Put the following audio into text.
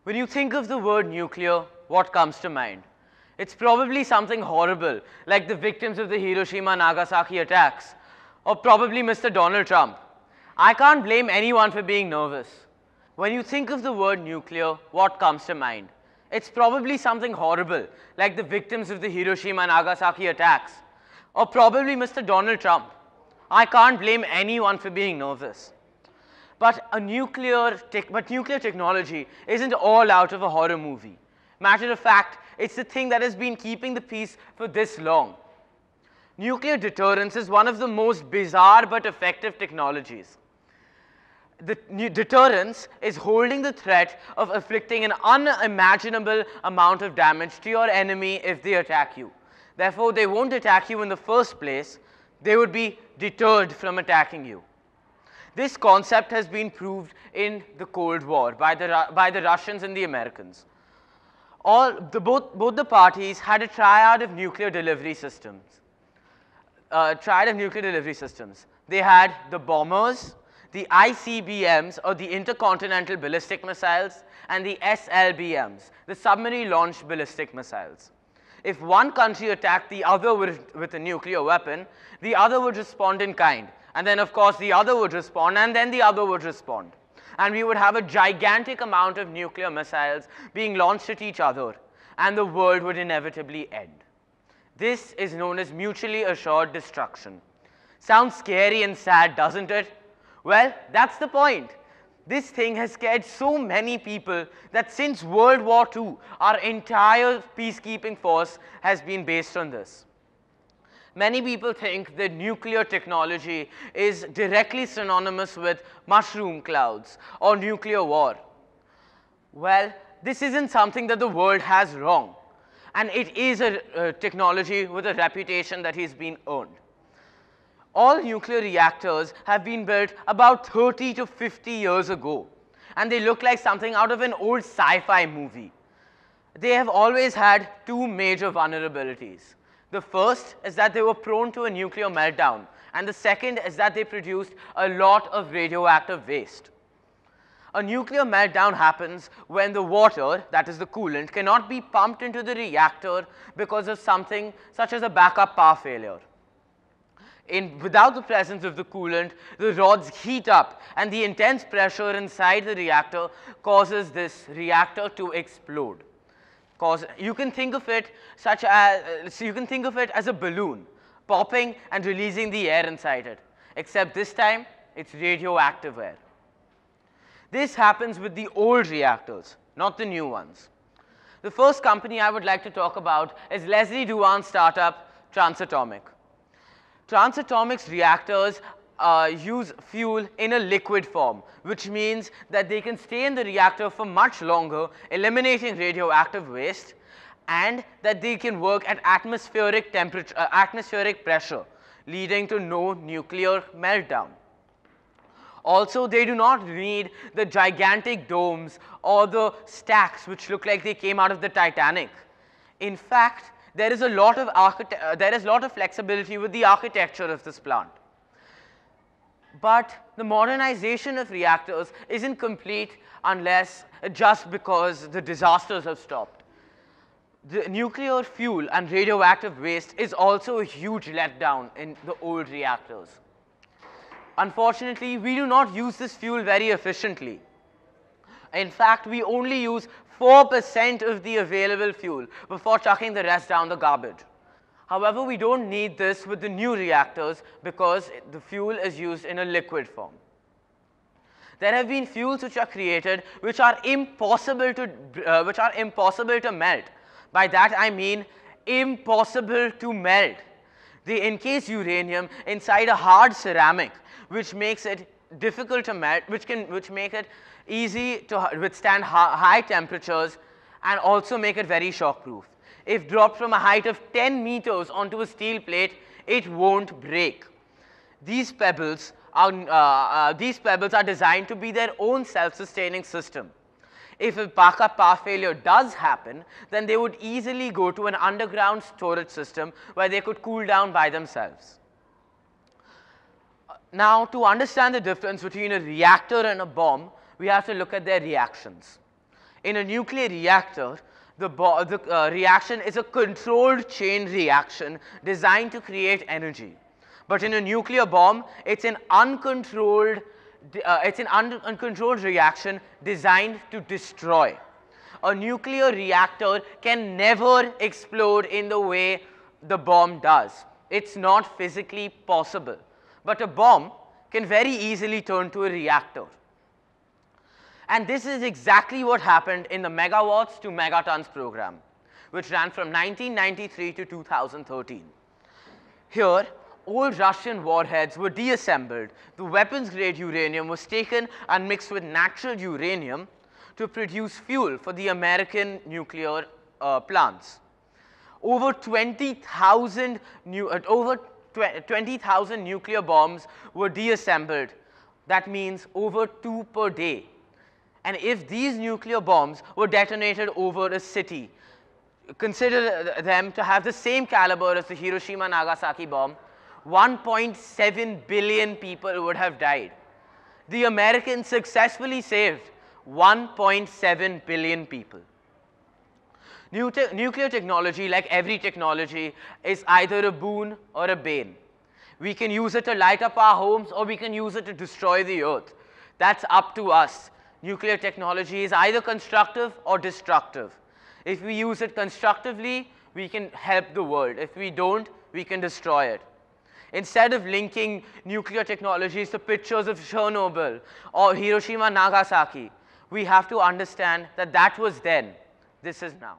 When you think of the word nuclear, what comes to mind? It's probably something horrible, like the victims of the Hiroshima-Nagasaki attacks, or probably Mr. Donald Trump. I can't blame anyone for being nervous. When you think of the word nuclear, what comes to mind? It's probably something horrible, like the victims of the Hiroshima-Nagasaki attacks, or probably Mr. Donald Trump. I can't blame anyone for being nervous. But nuclear technology isn't all out of a horror movie. Matter of fact, it's the thing that has been keeping the peace for this long. Nuclear deterrence is one of the most bizarre but effective technologies. The deterrence is holding the threat of inflicting an unimaginable amount of damage to your enemy if they attack you. Therefore, they won't attack you in the first place. They would be deterred from attacking you. This concept has been proved in the Cold War by the Russians and the Americans. Both the parties had a triad of nuclear delivery systems. They had the bombers, the ICBMs, or the intercontinental ballistic missiles, and the SLBMs, the submarine launched ballistic missiles. If one country attacked the other with a nuclear weapon, the other would respond in kind. And then, of course, the other would respond, and then the other would respond. And we would have a gigantic amount of nuclear missiles being launched at each other, and the world would inevitably end. This is known as mutually assured destruction. Sounds scary and sad, doesn't it? Well, that's the point. This thing has scared so many people that since World War II, our entire peacekeeping force has been based on this. Many people think that nuclear technology is directly synonymous with mushroom clouds or nuclear war. Well, this isn't something that the world has wrong, and it is a technology with a reputation that has been earned. All nuclear reactors have been built about 30 to 50 years ago, and they look like something out of an old sci-fi movie. They have always had two major vulnerabilities. The first is that they were prone to a nuclear meltdown, and the second is that they produced a lot of radioactive waste. A nuclear meltdown happens when the water, that is the coolant, cannot be pumped into the reactor because of something such as a backup power failure. Without the presence of the coolant, the rods heat up, and the intense pressure inside the reactor causes this reactor to explode. You can think of it as a balloon popping and releasing the air inside it, except this time it's radioactive air. This happens with the old reactors, not the new ones. The first company I would like to talk about is Leslie Duan's startup, Transatomic. Transatomic's reactors use fuel in a liquid form, which means that they can stay in the reactor for much longer, eliminating radioactive waste, and that they can work at atmospheric pressure, leading to no nuclear meltdown. Also, they do not need the gigantic domes or the stacks which look like they came out of the Titanic. In fact, there is a lot of flexibility with the architecture of this plant. But the modernization of reactors isn't complete unless just because the disasters have stopped. The nuclear fuel and radioactive waste is also a huge letdown in the old reactors. Unfortunately, we do not use this fuel very efficiently. In fact, we only use 4% of the available fuel before chucking the rest down the garbage. However, we don't need this with the new reactors because the fuel is used in a liquid form. There have been fuels which are created which are impossible to melt. By that I mean impossible to melt. They encase uranium inside a hard ceramic, which makes it difficult to melt, which make it easy to withstand high temperatures and also make it very shockproof. If dropped from a height of 10 meters onto a steel plate, it won't break. These pebbles are designed to be their own self-sustaining system. If a backup power failure does happen, then they would easily go to an underground storage system where they could cool down by themselves. Now, to understand the difference between a reactor and a bomb, we have to look at their reactions. In a nuclear reactor, the reaction is a controlled chain reaction designed to create energy. But in a nuclear bomb, it's an uncontrolled reaction designed to destroy. A nuclear reactor can never explode in the way the bomb does. It's not physically possible. But a bomb can very easily turn to a reactor. And this is exactly what happened in the megawatts to megatons program, which ran from 1993 to 2013. Here, old Russian warheads were deassembled. The weapons-grade uranium was taken and mixed with natural uranium to produce fuel for the American nuclear plants. Over 20,000 nuclear bombs were deassembled. That means over 2 per day. And if these nuclear bombs were detonated over a city, consider them to have the same caliber as the Hiroshima-Nagasaki bomb, 1.7 billion people would have died. The Americans successfully saved 1.7 billion people. Nuclear technology, like every technology, is either a boon or a bane. We can use it to light up our homes, or we can use it to destroy the earth. That's up to us. Nuclear technology is either constructive or destructive. If we use it constructively, we can help the world. If we don't, we can destroy it. Instead of linking nuclear technologies to pictures of Chernobyl or Hiroshima, Nagasaki, we have to understand that that was then. This is now.